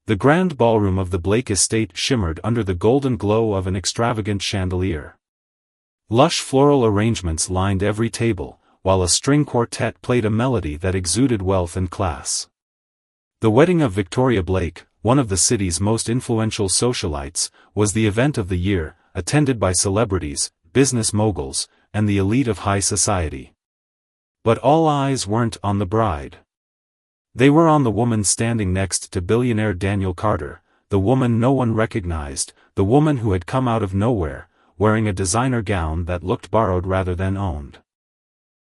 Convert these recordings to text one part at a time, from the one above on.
The grand ballroom of the Blake estate shimmered under the golden glow of an extravagant chandelier. Lush floral arrangements lined every table, while a string quartet played a melody that exuded wealth and class. The wedding of Victoria Blake, one of the city's most influential socialites, was the event of the year, attended by celebrities, business moguls, and the elite of high society. But all eyes weren't on the bride. They were on the woman standing next to billionaire Daniel Carter, the woman no one recognized, the woman who had come out of nowhere, wearing a designer gown that looked borrowed rather than owned.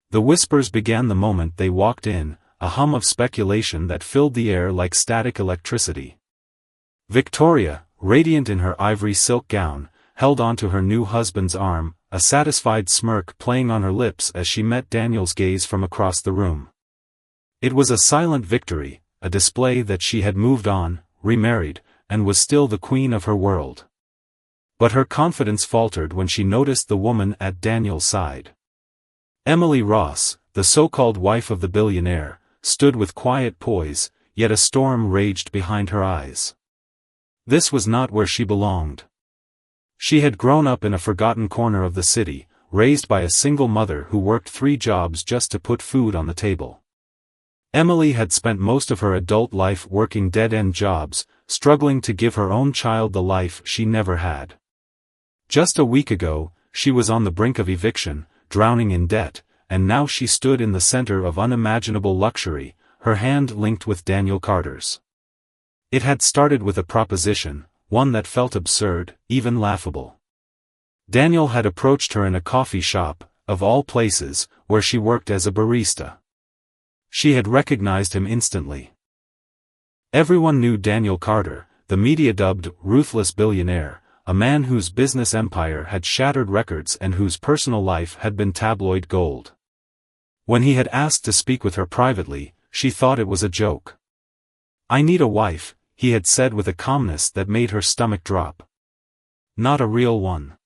The whispers began the moment they walked in, a hum of speculation that filled the air like static electricity. Victoria, radiant in her ivory silk gown, held onto her new husband's arm, a satisfied smirk playing on her lips as she met Daniel's gaze from across the room. It was a silent victory, a display that she had moved on, remarried, and was still the queen of her world. But her confidence faltered when she noticed the woman at Daniel's side. Emily Ross, the so-called wife of the billionaire, stood with quiet poise, yet a storm raged behind her eyes. This was not where she belonged. She had grown up in a forgotten corner of the city, raised by a single mother who worked 3 jobs just to put food on the table. Emily had spent most of her adult life working dead-end jobs, struggling to give her own child the life she never had. Just a week ago, she was on the brink of eviction, drowning in debt, and now she stood in the center of unimaginable luxury, her hand linked with Daniel Carter's. It had started with a proposition, one that felt absurd, even laughable. Daniel had approached her in a coffee shop, of all places, where she worked as a barista. She had recognized him instantly. Everyone knew Daniel Carter, the media dubbed ruthless billionaire, a man whose business empire had shattered records and whose personal life had been tabloid gold. When he had asked to speak with her privately, she thought it was a joke. "I need a wife," he had said with a calmness that made her stomach drop. "Not a real one.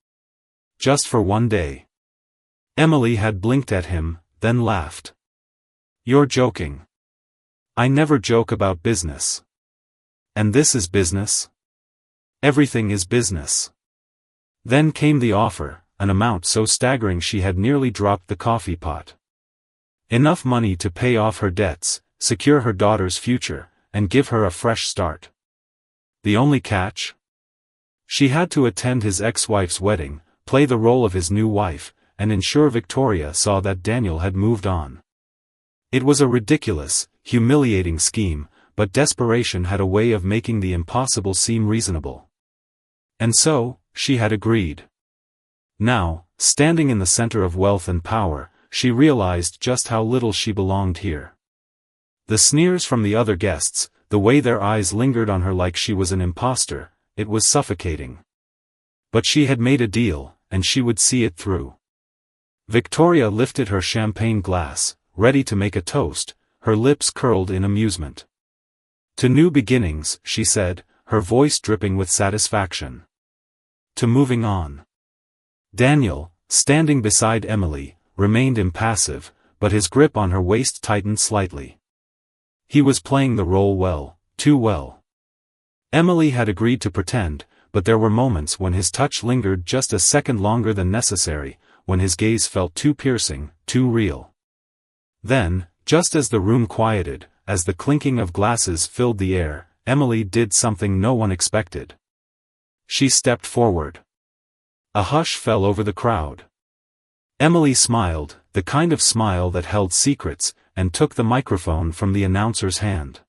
Just for one day." Emily had blinked at him, then laughed. "You're joking." "I never joke about business." "And this is business?" "Everything is business." Then came the offer, an amount so staggering she had nearly dropped the coffee pot. Enough money to pay off her debts, secure her daughter's future, and give her a fresh start. The only catch? She had to attend his ex-wife's wedding, play the role of his new wife, and ensure Victoria saw that Daniel had moved on. It was a ridiculous, humiliating scheme, but desperation had a way of making the impossible seem reasonable. And so, she had agreed. Now, standing in the center of wealth and power, she realized just how little she belonged here. The sneers from the other guests, the way their eyes lingered on her like she was an imposter, it was suffocating. But she had made a deal, and she would see it through. Victoria lifted her champagne glass, ready to make a toast, her lips curled in amusement. "To new beginnings," she said, her voice dripping with satisfaction. "To moving on." Daniel, standing beside Emily, remained impassive, but his grip on her waist tightened slightly. He was playing the role well, too well. Emily had agreed to pretend, but there were moments when his touch lingered just a second longer than necessary, when his gaze felt too piercing, too real. Then, just as the room quieted, as the clinking of glasses filled the air, Emily did something no one expected. She stepped forward. A hush fell over the crowd. Emily smiled, the kind of smile that held secrets, and took the microphone from the announcer's hand.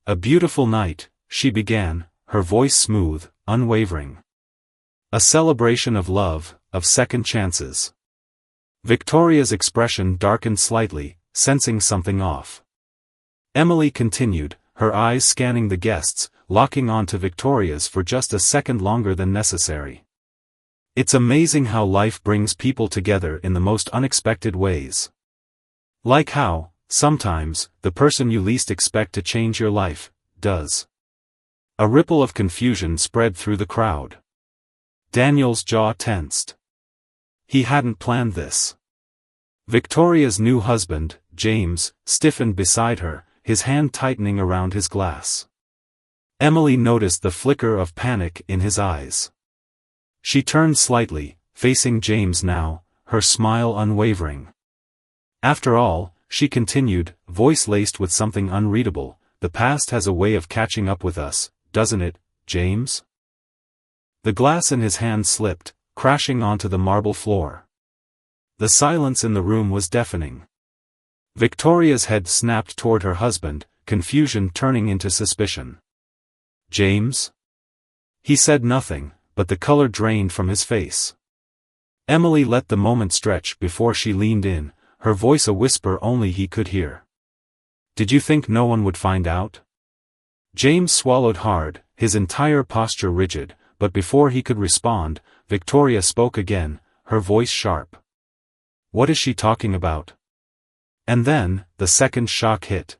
"A beautiful night," she began, her voice smooth, unwavering. "A celebration of love, of second chances." Victoria's expression darkened slightly, sensing something off. Emily continued, her eyes scanning the guests, locking on to Victoria's for just a second longer than necessary. "It's amazing how life brings people together in the most unexpected ways. Like how, sometimes, the person you least expect to change your life, does." A ripple of confusion spread through the crowd. Daniel's jaw tensed. He hadn't planned this. Victoria's new husband, James, stiffened beside her, his hand tightening around his glass. Emily noticed the flicker of panic in his eyes. She turned slightly, facing James now, her smile unwavering. After all, she continued, voice laced with something unreadable, the past has a way of catching up with us, doesn't it, James? The glass in his hand slipped, crashing onto the marble floor. The silence in the room was deafening. Victoria's head snapped toward her husband, confusion turning into suspicion. James? He said nothing, but the color drained from his face. Emily let the moment stretch before she leaned in, her voice a whisper only he could hear. Did you think no one would find out? James swallowed hard, his entire posture rigid, but before he could respond, Victoria spoke again, her voice sharp. What is she talking about? And then, the second shock hit.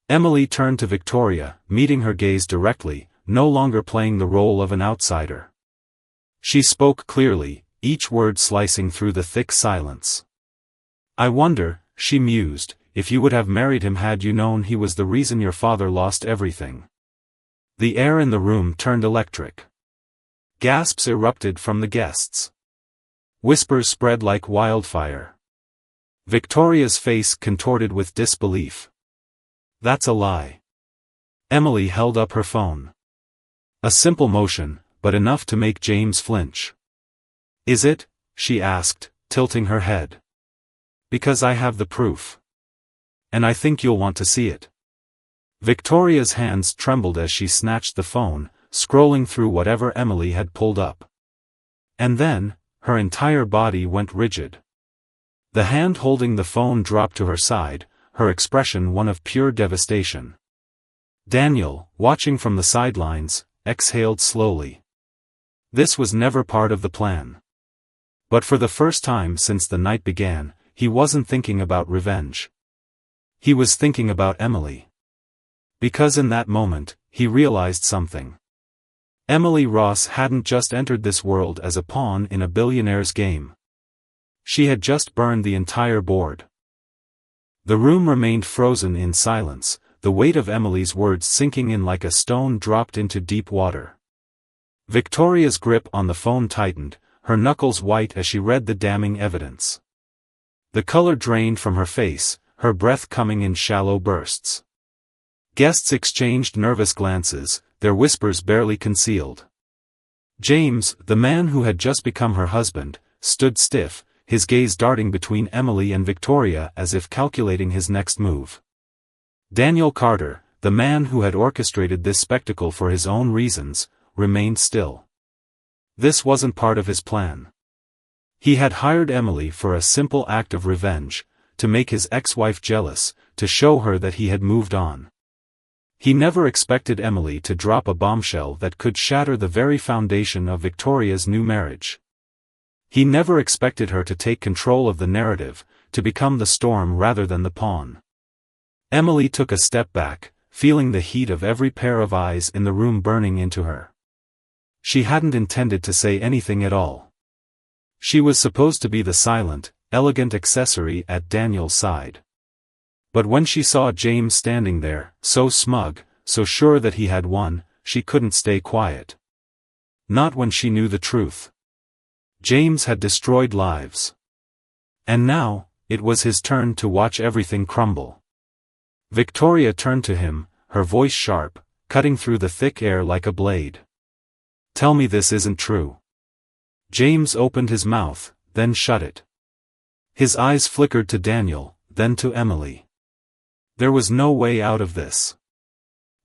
Emily turned to Victoria, meeting her gaze directly, no longer playing the role of an outsider. She spoke clearly, each word slicing through the thick silence. I wonder, she mused, if you would have married him had you known he was the reason your father lost everything. The air in the room turned electric. Gasps erupted from the guests. Whispers spread like wildfire. Victoria's face contorted with disbelief. That's a lie. Emily held up her phone. A simple motion, but enough to make James flinch. Is it? She asked, tilting her head. Because I have the proof. And I think you'll want to see it. Victoria's hands trembled as she snatched the phone, scrolling through whatever Emily had pulled up. And then, her entire body went rigid. The hand holding the phone dropped to her side, her expression one of pure devastation. Daniel, watching from the sidelines, exhaled slowly. This was never part of the plan. But for the first time since the night began, he wasn't thinking about revenge. He was thinking about Emily. Because in that moment, he realized something. Emily Ross hadn't just entered this world as a pawn in a billionaire's game. She had just burned the entire board. The room remained frozen in silence, the weight of Emily's words sinking in like a stone dropped into deep water. Victoria's grip on the phone tightened, her knuckles white as she read the damning evidence. The color drained from her face, her breath coming in shallow bursts. Guests exchanged nervous glances, their whispers barely concealed. James, the man who had just become her husband, stood stiff, his gaze darting between Emily and Victoria as if calculating his next move. Daniel Carter, the man who had orchestrated this spectacle for his own reasons, remained still. This wasn't part of his plan. He had hired Emily for a simple act of revenge, to make his ex-wife jealous, to show her that he had moved on. He never expected Emily to drop a bombshell that could shatter the very foundation of Victoria's new marriage. He never expected her to take control of the narrative, to become the storm rather than the pawn. Emily took a step back, feeling the heat of every pair of eyes in the room burning into her. She hadn't intended to say anything at all. She was supposed to be the silent, elegant accessory at Daniel's side. But when she saw James standing there, so smug, so sure that he had won, she couldn't stay quiet. Not when she knew the truth. James had destroyed lives. And now, it was his turn to watch everything crumble. Victoria turned to him, her voice sharp, cutting through the thick air like a blade. Tell me this isn't true. James opened his mouth, then shut it. His eyes flickered to Daniel, then to Emily. There was no way out of this.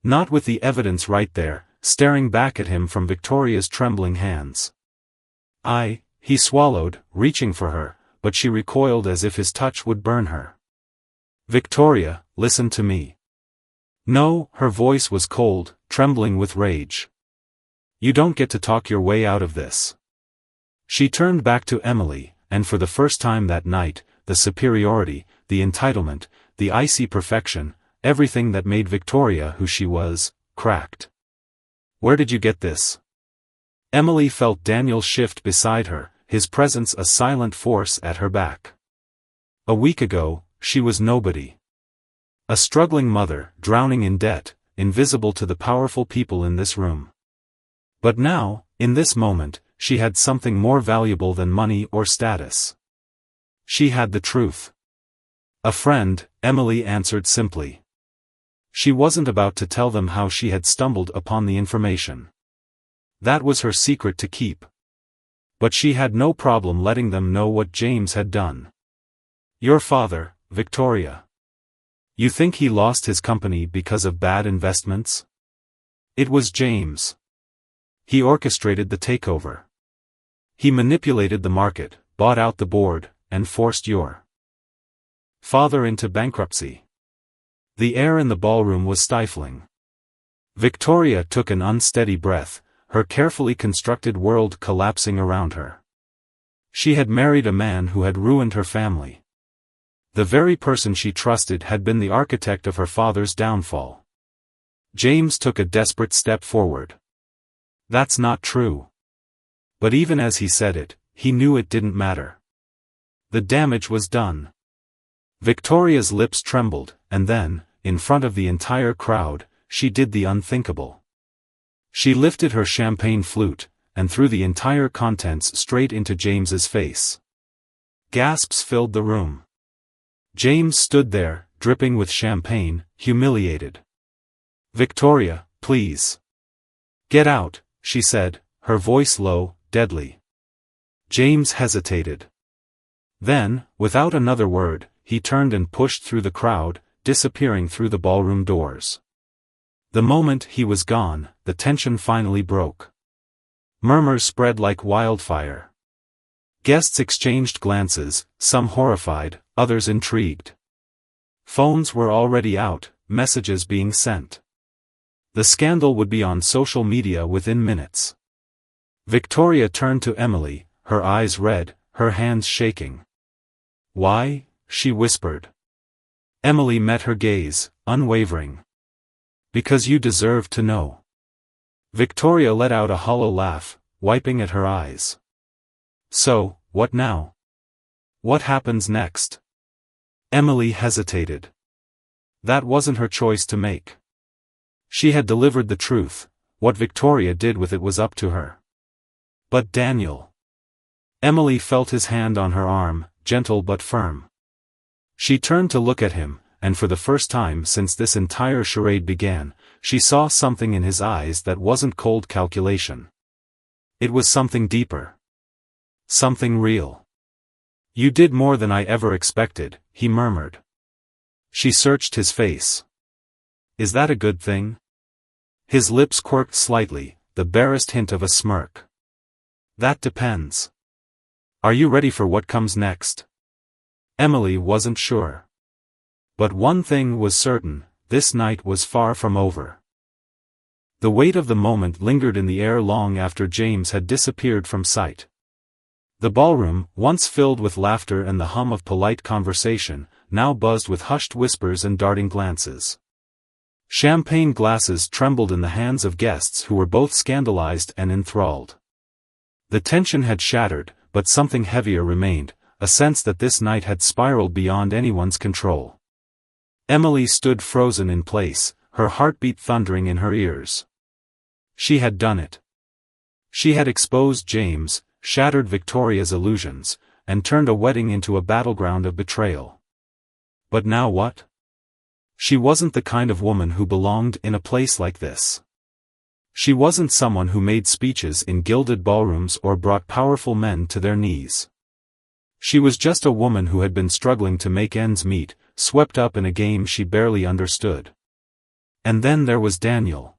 Not with the evidence right there, staring back at him from Victoria's trembling hands. He swallowed, reaching for her, but she recoiled as if his touch would burn her. Victoria, listen to me. No, her voice was cold, trembling with rage. You don't get to talk your way out of this. She turned back to Emily, and for the first time that night, the superiority, the entitlement, the icy perfection, everything that made Victoria who she was, cracked. Where did you get this? Emily felt Daniel shift beside her, his presence a silent force at her back. A week ago, she was nobody. A struggling mother, drowning in debt, invisible to the powerful people in this room. But now, in this moment, she had something more valuable than money or status. She had the truth. "A friend," Emily answered simply. She wasn't about to tell them how she had stumbled upon the information. That was her secret to keep. But she had no problem letting them know what James had done. "Your father, Victoria. You think he lost his company because of bad investments? It was James. He orchestrated the takeover. He manipulated the market, bought out the board, and forced your father into bankruptcy." The air in the ballroom was stifling. Victoria took an unsteady breath, her carefully constructed world collapsing around her. She had married a man who had ruined her family. The very person she trusted had been the architect of her father's downfall. James took a desperate step forward. "That's not true." But even as he said it, he knew it didn't matter. The damage was done. Victoria's lips trembled, and then, in front of the entire crowd, she did the unthinkable. She lifted her champagne flute, and threw the entire contents straight into James's face. Gasps filled the room. James stood there, dripping with champagne, humiliated. "Victoria, please. Get out," she said, her voice low, deadly. James hesitated. Then, without another word, he turned and pushed through the crowd, disappearing through the ballroom doors. The moment he was gone, the tension finally broke. Murmurs spread like wildfire. Guests exchanged glances, some horrified, others intrigued. Phones were already out, messages being sent. The scandal would be on social media within minutes. Victoria turned to Emily, her eyes red, her hands shaking. "Why?" she whispered. Emily met her gaze, unwavering. "Because you deserve to know." Victoria let out a hollow laugh, wiping at her eyes. "So, what now? What happens next?" Emily hesitated. That wasn't her choice to make. She had delivered the truth, what Victoria did with it was up to her. But Daniel. Emily felt his hand on her arm, gentle but firm. She turned to look at him, and for the first time since this entire charade began, she saw something in his eyes that wasn't cold calculation. It was something deeper. Something real. "You did more than I ever expected," he murmured. She searched his face. "Is that a good thing?" His lips quirked slightly, the barest hint of a smirk. "That depends. Are you ready for what comes next?" Emily wasn't sure. But one thing was certain, this night was far from over. The weight of the moment lingered in the air long after James had disappeared from sight. The ballroom, once filled with laughter and the hum of polite conversation, now buzzed with hushed whispers and darting glances. Champagne glasses trembled in the hands of guests who were both scandalized and enthralled. The tension had shattered, but something heavier remained, a sense that this night had spiraled beyond anyone's control. Emily stood frozen in place, her heartbeat thundering in her ears. She had done it. She had exposed James, shattered Victoria's illusions, and turned a wedding into a battleground of betrayal. But now what? She wasn't the kind of woman who belonged in a place like this. She wasn't someone who made speeches in gilded ballrooms or brought powerful men to their knees. She was just a woman who had been struggling to make ends meet, swept up in a game she barely understood. And then there was Daniel.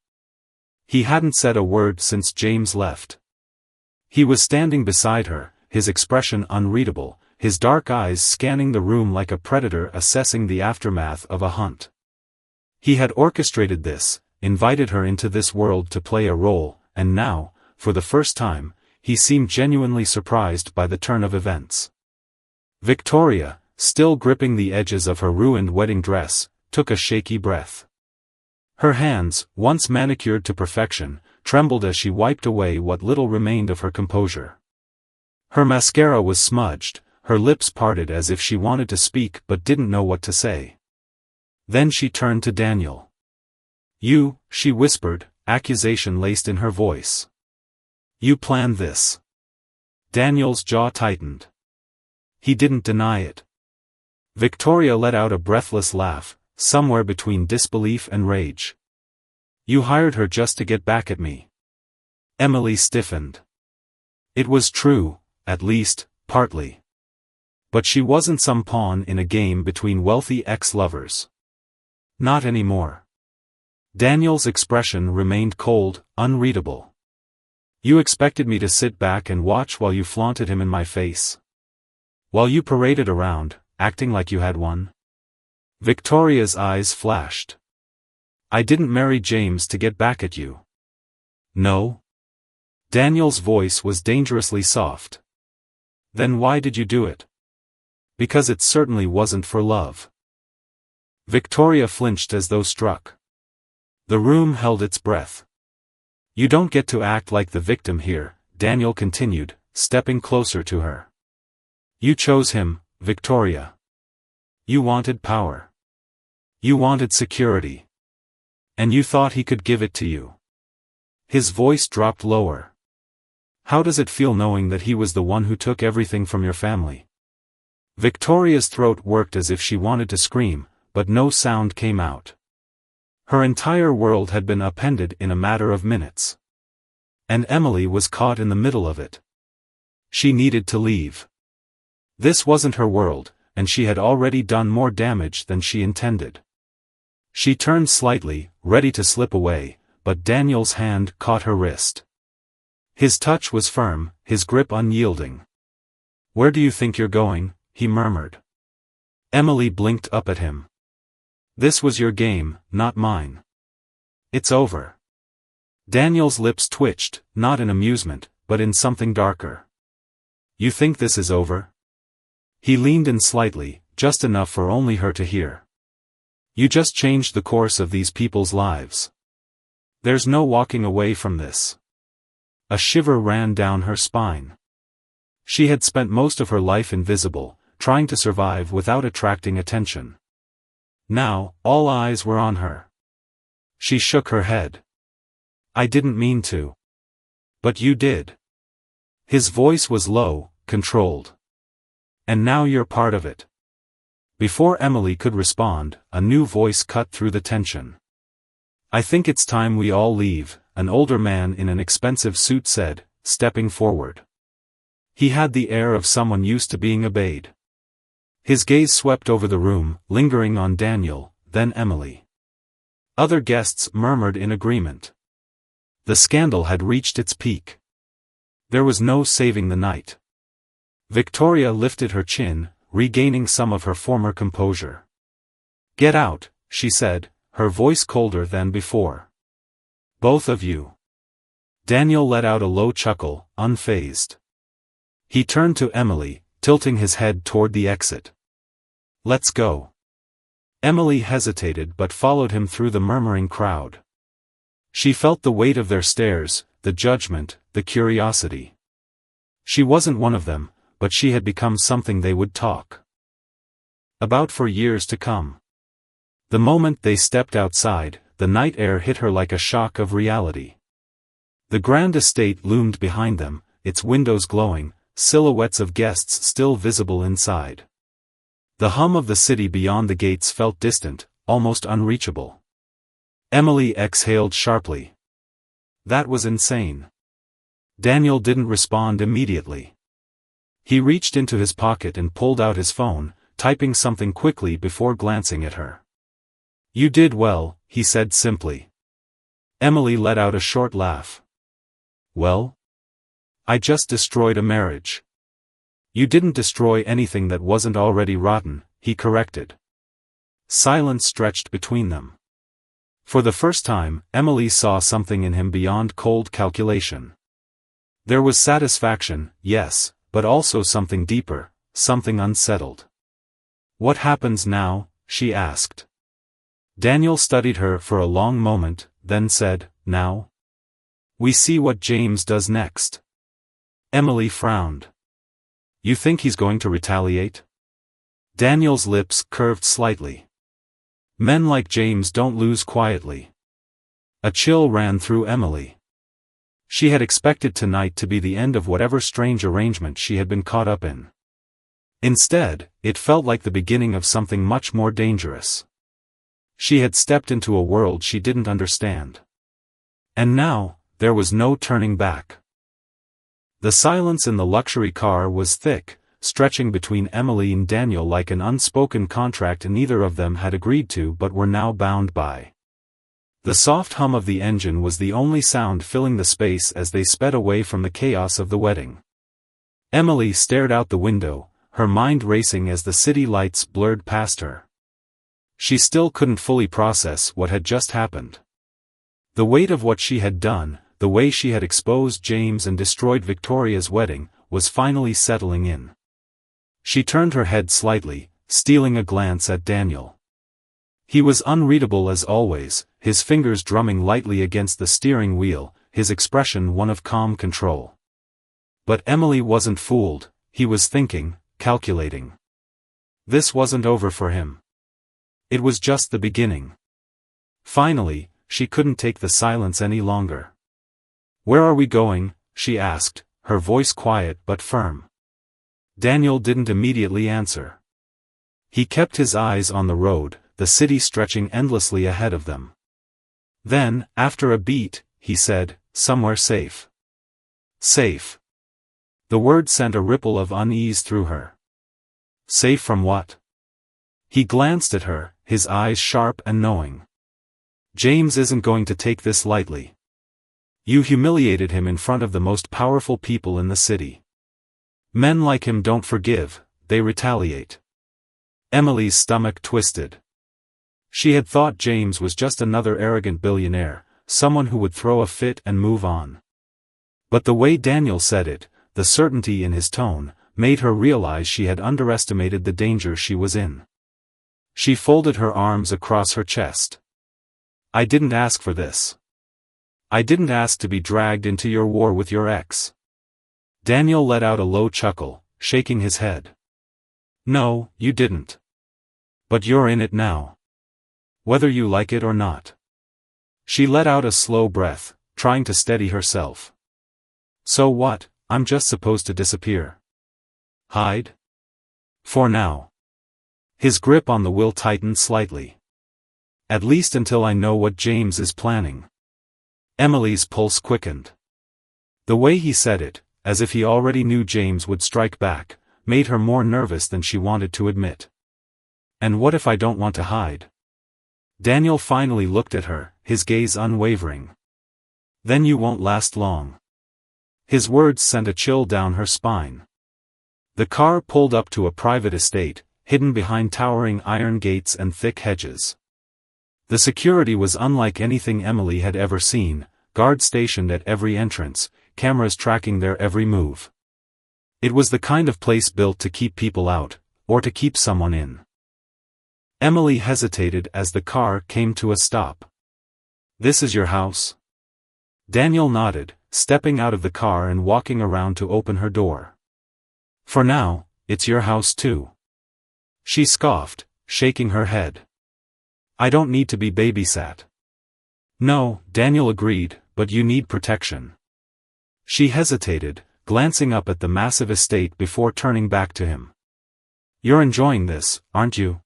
He hadn't said a word since James left. He was standing beside her, his expression unreadable, his dark eyes scanning the room like a predator assessing the aftermath of a hunt. He had orchestrated this, invited her into this world to play a role, and now, for the first time, he seemed genuinely surprised by the turn of events. Victoria, still gripping the edges of her ruined wedding dress, took a shaky breath. Her hands, once manicured to perfection, trembled as she wiped away what little remained of her composure. Her mascara was smudged, her lips parted as if she wanted to speak but didn't know what to say. Then she turned to Daniel. You, she whispered, accusation laced in her voice. You planned this. Daniel's jaw tightened. He didn't deny it. Victoria let out a breathless laugh, somewhere between disbelief and rage. You hired her just to get back at me. Emily stiffened. It was true, at least, partly. But she wasn't some pawn in a game between wealthy ex-lovers. Not anymore. Daniel's expression remained cold, unreadable. You expected me to sit back and watch while you flaunted him in my face? While you paraded around, acting like you had one? Victoria's eyes flashed. I didn't marry James to get back at you. No? Daniel's voice was dangerously soft. Then why did you do it? Because it certainly wasn't for love. Victoria flinched as though struck. The room held its breath. You don't get to act like the victim here, Daniel continued, stepping closer to her. You chose him, Victoria. You wanted power. You wanted security. And you thought he could give it to you. His voice dropped lower. How does it feel knowing that he was the one who took everything from your family? Victoria's throat worked as if she wanted to scream, but no sound came out. Her entire world had been upended in a matter of minutes. And Emily was caught in the middle of it. She needed to leave. This wasn't her world, and she had already done more damage than she intended. She turned slightly, ready to slip away, but Daniel's hand caught her wrist. His touch was firm, his grip unyielding. Where do you think you're going? He murmured. Emily blinked up at him. This was your game, not mine. It's over. Daniel's lips twitched, not in amusement, but in something darker. You think this is over? He leaned in slightly, just enough for only her to hear. You just changed the course of these people's lives. There's no walking away from this. A shiver ran down her spine. She had spent most of her life invisible, trying to survive without attracting attention. Now, all eyes were on her. She shook her head. I didn't mean to. But you did. His voice was low, controlled. And now you're part of it. Before Emily could respond, a new voice cut through the tension. I think it's time we all leave, an older man in an expensive suit said, stepping forward. He had the air of someone used to being obeyed. His gaze swept over the room, lingering on Daniel, then Emily. Other guests murmured in agreement. The scandal had reached its peak. There was no saving the night. Victoria lifted her chin, regaining some of her former composure. Get out, she said, her voice colder than before. Both of you. Daniel let out a low chuckle, unfazed. He turned to Emily, tilting his head toward the exit. Let's go. Emily hesitated but followed him through the murmuring crowd. She felt the weight of their stares, the judgment, the curiosity. She wasn't one of them, but she had become something they would talk about for years to come. The moment they stepped outside, the night air hit her like a shock of reality. The grand estate loomed behind them, its windows glowing, silhouettes of guests still visible inside. The hum of the city beyond the gates felt distant, almost unreachable. Emily exhaled sharply. That was insane. Daniel didn't respond immediately. He reached into his pocket and pulled out his phone, typing something quickly before glancing at her. You did well, he said simply. Emily let out a short laugh. Well? I just destroyed a marriage. You didn't destroy anything that wasn't already rotten, he corrected. Silence stretched between them. For the first time, Emily saw something in him beyond cold calculation. There was satisfaction, yes, but also something deeper, something unsettled. What happens now? She asked. Daniel studied her for a long moment, then said, Now? We see what James does next. Emily frowned. You think he's going to retaliate? Daniel's lips curved slightly. Men like James don't lose quietly. A chill ran through Emily. She had expected tonight to be the end of whatever strange arrangement she had been caught up in. Instead, it felt like the beginning of something much more dangerous. She had stepped into a world she didn't understand. And now, there was no turning back. The silence in the luxury car was thick, stretching between Emily and Daniel like an unspoken contract neither of them had agreed to but were now bound by. The soft hum of the engine was the only sound filling the space as they sped away from the chaos of the wedding. Emily stared out the window, her mind racing as the city lights blurred past her. She still couldn't fully process what had just happened. The weight of what she had done, the way she had exposed James and destroyed Victoria's wedding, was finally settling in. She turned her head slightly, stealing a glance at Daniel. He was unreadable as always, his fingers drumming lightly against the steering wheel, his expression one of calm control. But Emily wasn't fooled, he was thinking, calculating. This wasn't over for him. It was just the beginning. Finally, she couldn't take the silence any longer. "Where are we going?" she asked, her voice quiet but firm. Daniel didn't immediately answer. He kept his eyes on the road, the city stretching endlessly ahead of them. Then, after a beat, he said, "Somewhere safe." Safe. The word sent a ripple of unease through her. Safe from what? He glanced at her, his eyes sharp and knowing. James isn't going to take this lightly. You humiliated him in front of the most powerful people in the city. Men like him don't forgive, they retaliate. Emily's stomach twisted. She had thought James was just another arrogant billionaire, someone who would throw a fit and move on. But the way Daniel said it, the certainty in his tone, made her realize she had underestimated the danger she was in. She folded her arms across her chest. "I didn't ask for this. I didn't ask to be dragged into your war with your ex." Daniel let out a low chuckle, shaking his head. "No, you didn't. But you're in it now. Whether you like it or not." She let out a slow breath, trying to steady herself. "So what, I'm just supposed to disappear? Hide? For now." His grip on the wheel tightened slightly. "At least until I know what James is planning." Emily's pulse quickened. The way he said it, as if he already knew James would strike back, made her more nervous than she wanted to admit. "And what if I don't want to hide?" Daniel finally looked at her, his gaze unwavering. "Then you won't last long." His words sent a chill down her spine. The car pulled up to a private estate, hidden behind towering iron gates and thick hedges. The security was unlike anything Emily had ever seen, guards stationed at every entrance, cameras tracking their every move. It was the kind of place built to keep people out, or to keep someone in. Emily hesitated as the car came to a stop. "This is your house?" Daniel nodded, stepping out of the car and walking around to open her door. "For now, it's your house too." She scoffed, shaking her head. "I don't need to be babysat." "No," Daniel agreed, "but you need protection." She hesitated, glancing up at the massive estate before turning back to him. "You're enjoying this, aren't you?"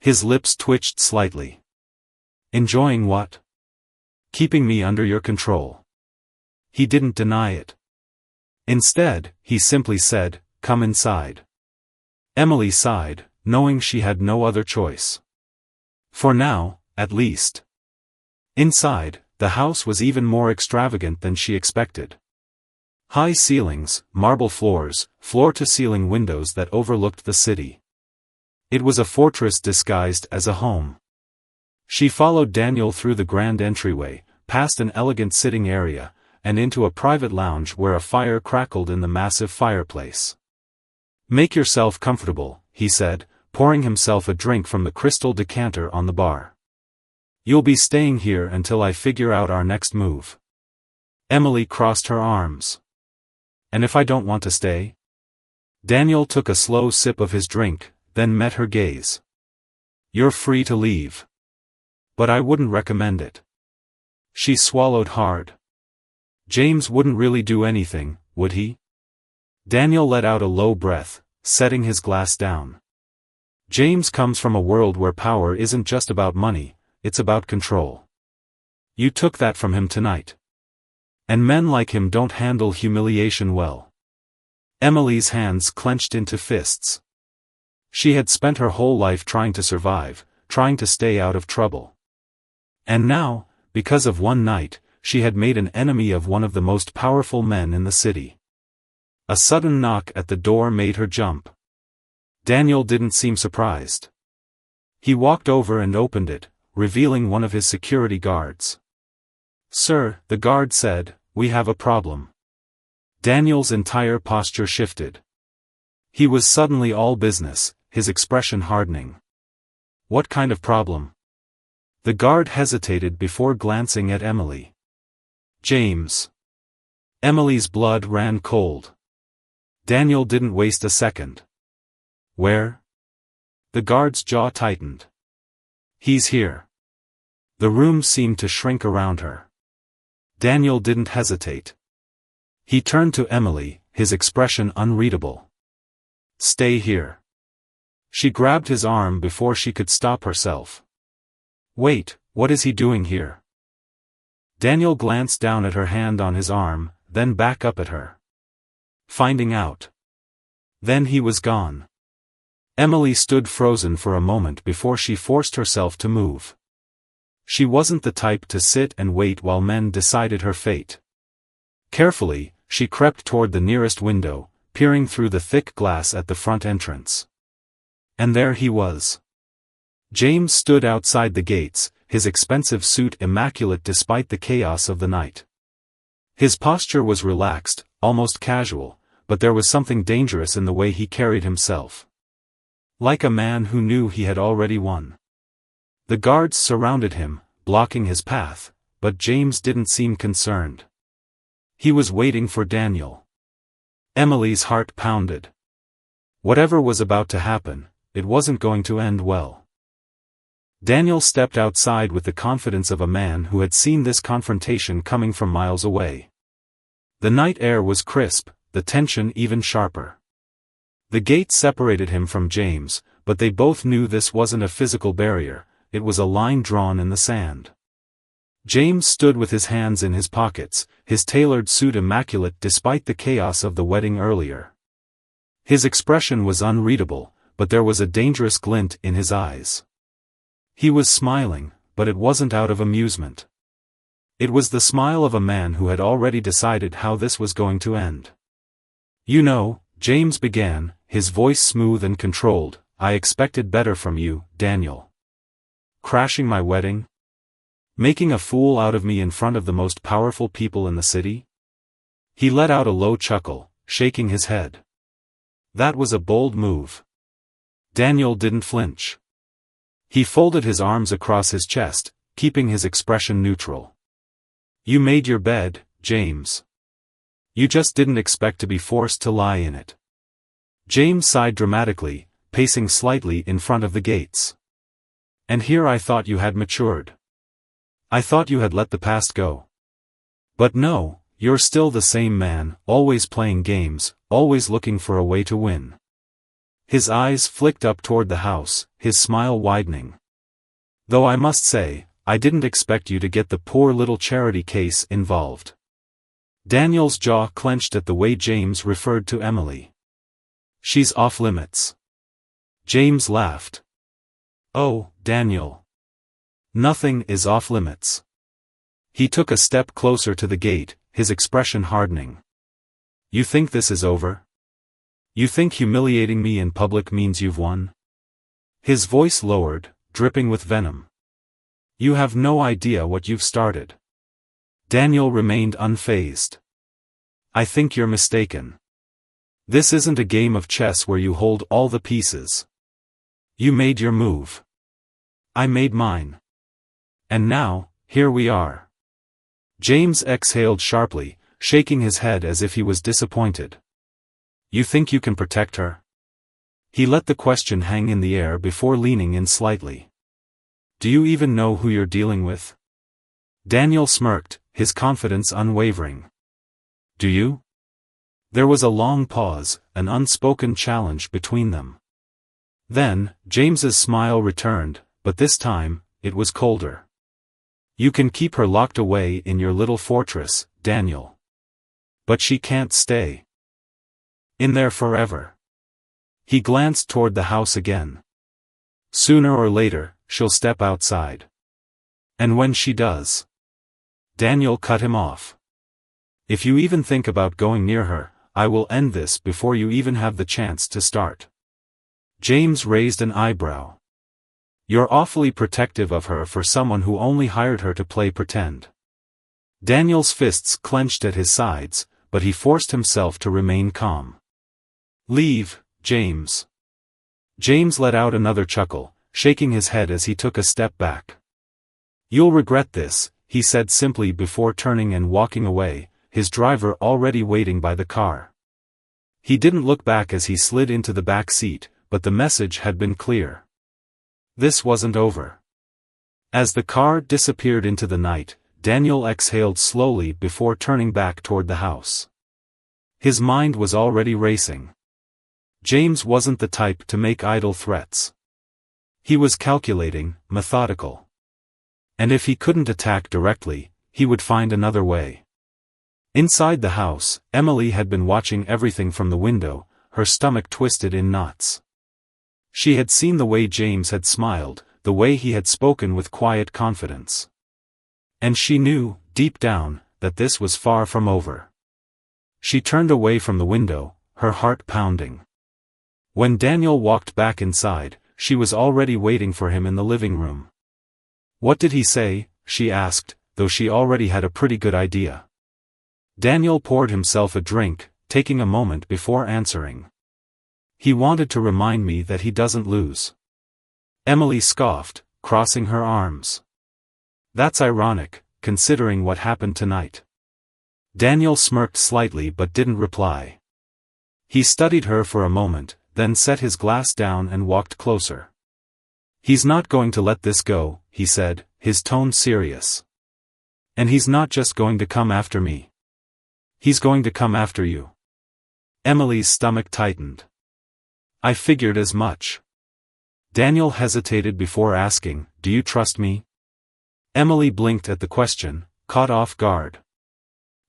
His lips twitched slightly. "Enjoying what?" "Keeping me under your control." He didn't deny it. Instead, he simply said, "Come inside." Emily sighed, knowing she had no other choice. For now, at least. Inside, the house was even more extravagant than she expected. High ceilings, marble floors, floor-to-ceiling windows that overlooked the city. It was a fortress disguised as a home. She followed Daniel through the grand entryway, past an elegant sitting area, and into a private lounge where a fire crackled in the massive fireplace. "Make yourself comfortable," he said, pouring himself a drink from the crystal decanter on the bar. "You'll be staying here until I figure out our next move." Emily crossed her arms. "And if I don't want to stay?" Daniel took a slow sip of his drink, then met her gaze. "You're free to leave. But I wouldn't recommend it." She swallowed hard. James wouldn't really do anything, would he? Daniel let out a low breath, setting his glass down. James comes from a world where power isn't just about money, it's about control. You took that from him tonight. And men like him don't handle humiliation well. Emily's hands clenched into fists. She had spent her whole life trying to survive, trying to stay out of trouble. And now, because of one night, she had made an enemy of one of the most powerful men in the city. A sudden knock at the door made her jump. Daniel didn't seem surprised. He walked over and opened it, revealing one of his security guards. "Sir," the guard said, "we have a problem." Daniel's entire posture shifted. He was suddenly all business, his expression hardening. "What kind of problem?" The guard hesitated before glancing at Emily. "James." Emily's blood ran cold. Daniel didn't waste a second. "Where?" The guard's jaw tightened. "He's here." The room seemed to shrink around her. Daniel didn't hesitate. He turned to Emily, his expression unreadable. "Stay here." She grabbed his arm before she could stop herself. "Wait, what is he doing here?" Daniel glanced down at her hand on his arm, then back up at her. "Finding out." Then he was gone. Emily stood frozen for a moment before she forced herself to move. She wasn't the type to sit and wait while men decided her fate. Carefully, she crept toward the nearest window, peering through the thick glass at the front entrance. And there he was. James stood outside the gates, his expensive suit immaculate despite the chaos of the night. His posture was relaxed, almost casual, but there was something dangerous in the way he carried himself. Like a man who knew he had already won. The guards surrounded him, blocking his path, but James didn't seem concerned. He was waiting for Daniel. Emily's heart pounded. Whatever was about to happen, it wasn't going to end well. Daniel stepped outside with the confidence of a man who had seen this confrontation coming from miles away. The night air was crisp, the tension even sharper. The gate separated him from James, but they both knew this wasn't a physical barrier, it was a line drawn in the sand. James stood with his hands in his pockets, his tailored suit immaculate despite the chaos of the wedding earlier. His expression was unreadable, but there was a dangerous glint in his eyes. He was smiling, but it wasn't out of amusement. It was the smile of a man who had already decided how this was going to end. "You know," James began, his voice smooth and controlled, "I expected better from you, Daniel. Crashing my wedding? Making a fool out of me in front of the most powerful people in the city?" He let out a low chuckle, shaking his head. "That was a bold move." Daniel didn't flinch. He folded his arms across his chest, keeping his expression neutral. "You made your bed, James. You just didn't expect to be forced to lie in it." James sighed dramatically, pacing slightly in front of the gates. "And here I thought you had matured. I thought you had let the past go. But no, you're still the same man, always playing games, always looking for a way to win." His eyes flicked up toward the house, his smile widening. "Though I must say, I didn't expect you to get the poor little charity case involved." Daniel's jaw clenched at the way James referred to Emily. "She's off limits." James laughed. "Oh, Daniel. Nothing is off limits." He took a step closer to the gate, his expression hardening. "You think this is over? You think humiliating me in public means you've won?" His voice lowered, dripping with venom. "You have no idea what you've started." Daniel remained unfazed. "I think you're mistaken. This isn't a game of chess where you hold all the pieces. You made your move. I made mine. And now, here we are." James exhaled sharply, shaking his head as if he was disappointed. "You think you can protect her?" He let the question hang in the air before leaning in slightly. "Do you even know who you're dealing with?" Daniel smirked, his confidence unwavering. Do you? There was a long pause, an unspoken challenge between them. Then, James's smile returned, but this time, it was colder. You can keep her locked away in your little fortress, Daniel. But she can't stay in there forever. He glanced toward the house again. Sooner or later, she'll step outside. And when she does... Daniel cut him off. If you even think about going near her, I will end this before you even have the chance to start. James raised an eyebrow. You're awfully protective of her for someone who only hired her to play pretend. Daniel's fists clenched at his sides, but he forced himself to remain calm. Leave, James. James let out another chuckle, shaking his head as he took a step back. You'll regret this, he said simply before turning and walking away, his driver already waiting by the car. He didn't look back as he slid into the back seat, but the message had been clear. This wasn't over. As the car disappeared into the night, Daniel exhaled slowly before turning back toward the house. His mind was already racing. James wasn't the type to make idle threats. He was calculating, methodical. And if he couldn't attack directly, he would find another way. Inside the house, Emily had been watching everything from the window, her stomach twisted in knots. She had seen the way James had smiled, the way he had spoken with quiet confidence. And she knew, deep down, that this was far from over. She turned away from the window, her heart pounding. When Daniel walked back inside, she was already waiting for him in the living room. What did he say? She asked, though she already had a pretty good idea. Daniel poured himself a drink, taking a moment before answering. He wanted to remind me that he doesn't lose. Emily scoffed, crossing her arms. That's ironic, considering what happened tonight. Daniel smirked slightly but didn't reply. He studied her for a moment, then set his glass down and walked closer. He's not going to let this go, he said, his tone serious. And he's not just going to come after me. He's going to come after you. Emily's stomach tightened. I figured as much. Daniel hesitated before asking, do you trust me? Emily blinked at the question, caught off guard.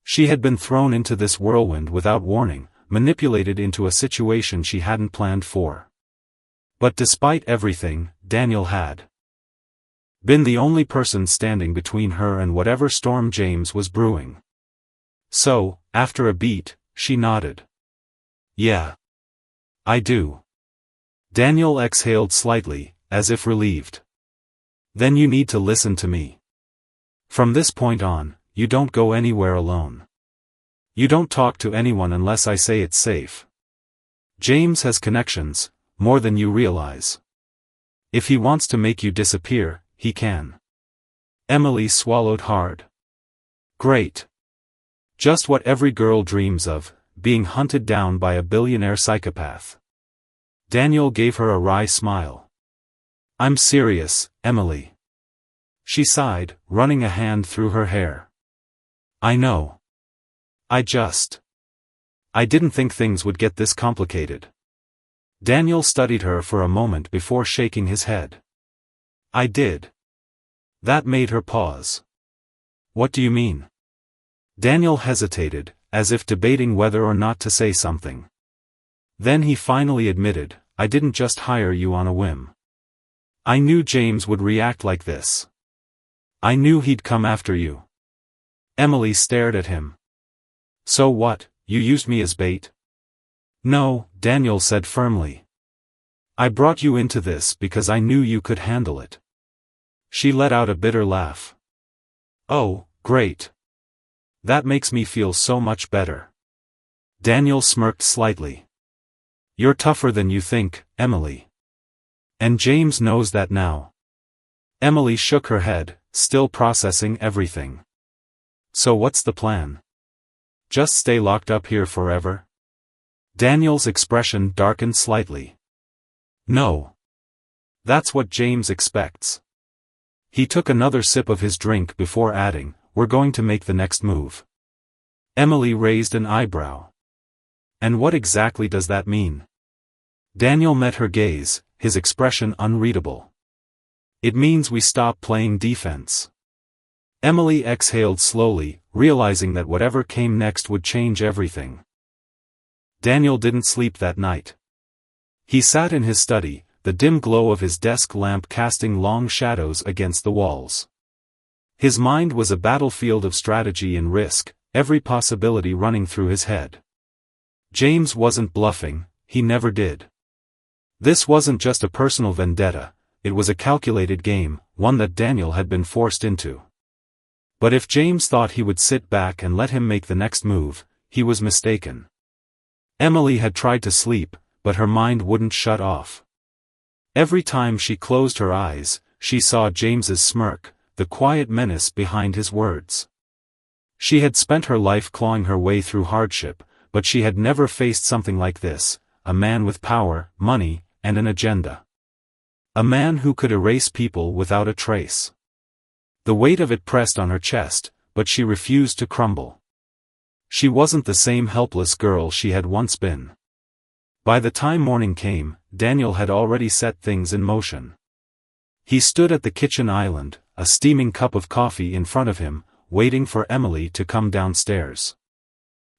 She had been thrown into this whirlwind without warning, manipulated into a situation she hadn't planned for. But despite everything, Daniel had been the only person standing between her and whatever storm James was brewing. So, after a beat, she nodded. Yeah. I do. Daniel exhaled slightly, as if relieved. Then you need to listen to me. From this point on, you don't go anywhere alone. You don't talk to anyone unless I say it's safe. James has connections, more than you realize. If he wants to make you disappear, he can. Emily swallowed hard. Great. Just what every girl dreams of, being hunted down by a billionaire psychopath. Daniel gave her a wry smile. I'm serious, Emily. She sighed, running a hand through her hair. I know. I didn't think things would get this complicated. Daniel studied her for a moment before shaking his head. I did. That made her pause. What do you mean? Daniel hesitated, as if debating whether or not to say something. Then he finally admitted, I didn't just hire you on a whim. I knew James would react like this. I knew he'd come after you. Emily stared at him. So what, you used me as bait? No, Daniel said firmly. I brought you into this because I knew you could handle it. She let out a bitter laugh. Oh, great. That makes me feel so much better. Daniel smirked slightly. You're tougher than you think, Emily. And James knows that now. Emily shook her head, still processing everything. So what's the plan? Just stay locked up here forever? Daniel's expression darkened slightly. No. That's what James expects. He took another sip of his drink before adding, "We're going to make the next move." Emily raised an eyebrow. "And what exactly does that mean?" Daniel met her gaze, his expression unreadable. "It means we stop playing defense." Emily exhaled slowly, realizing that whatever came next would change everything. Daniel didn't sleep that night. He sat in his study, the dim glow of his desk lamp casting long shadows against the walls. His mind was a battlefield of strategy and risk, every possibility running through his head. James wasn't bluffing, he never did. This wasn't just a personal vendetta, it was a calculated game, one that Daniel had been forced into. But if James thought he would sit back and let him make the next move, he was mistaken. Emily had tried to sleep, but her mind wouldn't shut off. Every time she closed her eyes, she saw James's smirk, the quiet menace behind his words. She had spent her life clawing her way through hardship, but she had never faced something like this, a man with power, money, and an agenda. A man who could erase people without a trace. The weight of it pressed on her chest, but she refused to crumble. She wasn't the same helpless girl she had once been. By the time morning came, Daniel had already set things in motion. He stood at the kitchen island, a steaming cup of coffee in front of him, waiting for Emily to come downstairs.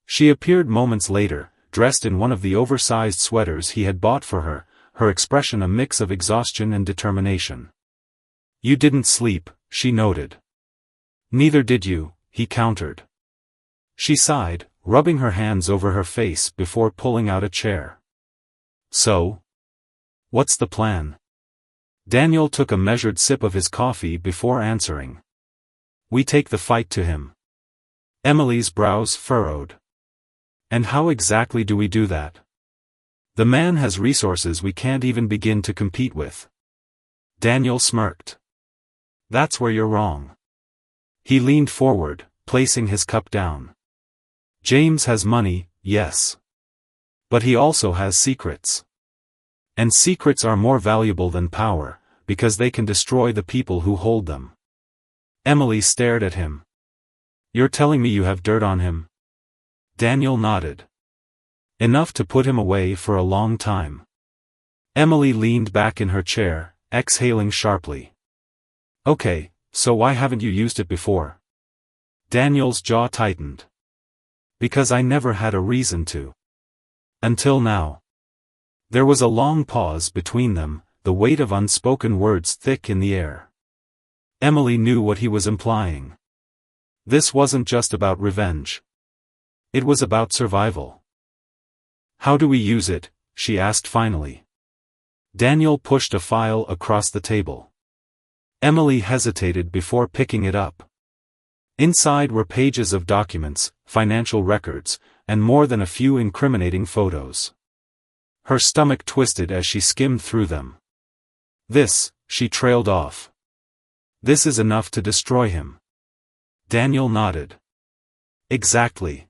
She appeared moments later, dressed in one of the oversized sweaters he had bought for her, her expression a mix of exhaustion and determination. "You didn't sleep," she noted. "Neither did you," he countered. She sighed, rubbing her hands over her face before pulling out a chair. "So? What's the plan?" Daniel took a measured sip of his coffee before answering. "We take the fight to him." Emily's brows furrowed. "And how exactly do we do that? The man has resources we can't even begin to compete with." Daniel smirked. "That's where you're wrong." He leaned forward, placing his cup down. "James has money, yes. But he also has secrets. And secrets are more valuable than power, because they can destroy the people who hold them." Emily stared at him. "You're telling me you have dirt on him?" Daniel nodded. "Enough to put him away for a long time." Emily leaned back in her chair, exhaling sharply. "Okay, so why haven't you used it before?" Daniel's jaw tightened. "Because I never had a reason to. Until now." There was a long pause between them, the weight of unspoken words thick in the air. Emily knew what he was implying. This wasn't just about revenge. It was about survival. "How do we use it?" she asked finally. Daniel pushed a file across the table. Emily hesitated before picking it up. Inside were pages of documents, financial records, and more than a few incriminating photos. Her stomach twisted as she skimmed through them. "This," she trailed off. "This is enough to destroy him." Daniel nodded. "Exactly."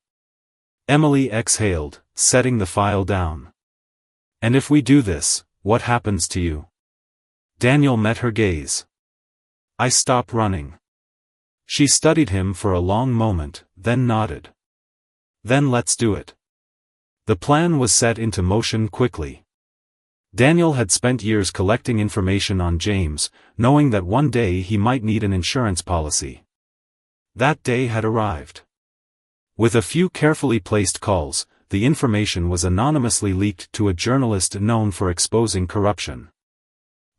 Emily exhaled, setting the file down. "And if we do this, what happens to you?" Daniel met her gaze. "I stop running." She studied him for a long moment, then nodded. "Then let's do it." The plan was set into motion quickly. Daniel had spent years collecting information on James, knowing that one day he might need an insurance policy. That day had arrived. With a few carefully placed calls, the information was anonymously leaked to a journalist known for exposing corruption.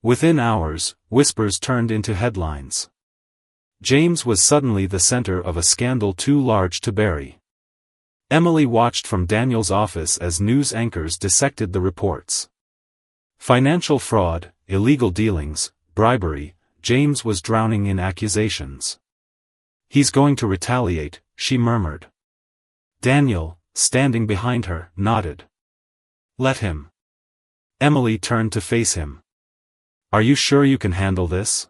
Within hours, whispers turned into headlines. James was suddenly the center of a scandal too large to bury. Emily watched from Daniel's office as news anchors dissected the reports. Financial fraud, illegal dealings, bribery, James was drowning in accusations. "He's going to retaliate," she murmured. Daniel, standing behind her, nodded. "Let him." Emily turned to face him. "Are you sure you can handle this?"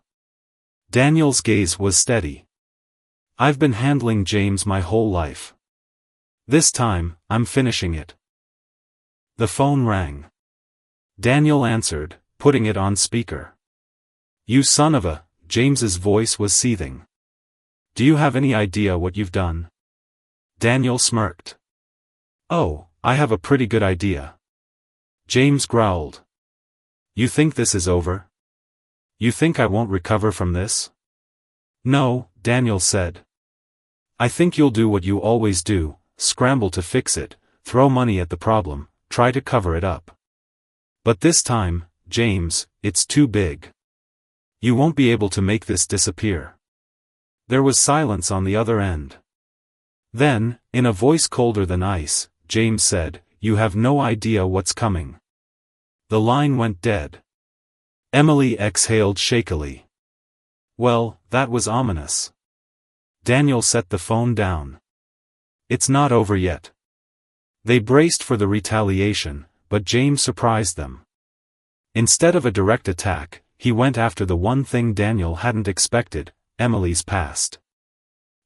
Daniel's gaze was steady. "I've been handling James my whole life. This time, I'm finishing it." The phone rang. Daniel answered, putting it on speaker. "You son of a," James's voice was seething. Do you have any idea what you've done? Daniel smirked. Oh, I have a pretty good idea. James growled. You think this is over? You think I won't recover from this? No, Daniel said. I think you'll do what you always do, scramble to fix it, throw money at the problem, try to cover it up. But this time, James, it's too big. You won't be able to make this disappear. There was silence on the other end. Then, in a voice colder than ice, James said, You have no idea what's coming. The line went dead. Emily exhaled shakily. Well, that was ominous. Daniel set the phone down. It's not over yet. They braced for the retaliation, but James surprised them. Instead of a direct attack, he went after the one thing Daniel hadn't expected, Emily's past.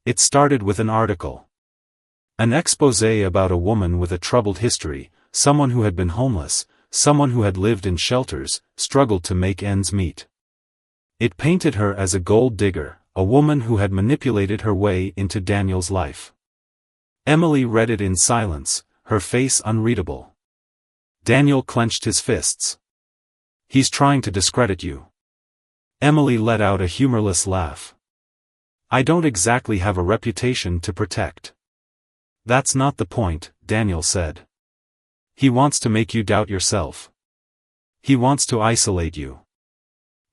It started with an article. An exposé about a woman with a troubled history, someone who had been homeless, someone who had lived in shelters, struggled to make ends meet. It painted her as a gold digger, a woman who had manipulated her way into Daniel's life. Emily read it in silence, her face unreadable. Daniel clenched his fists. He's trying to discredit you. Emily let out a humorless laugh. I don't exactly have a reputation to protect. That's not the point, Daniel said. He wants to make you doubt yourself. He wants to isolate you.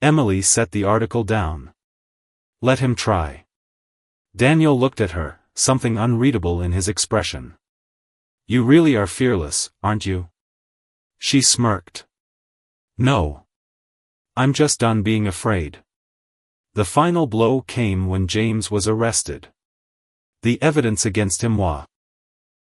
Emily set the article down. Let him try. Daniel looked at her, something unreadable in his expression. You really are fearless, aren't you? She smirked. No. I'm just done being afraid. The final blow came when James was arrested. The evidence against him was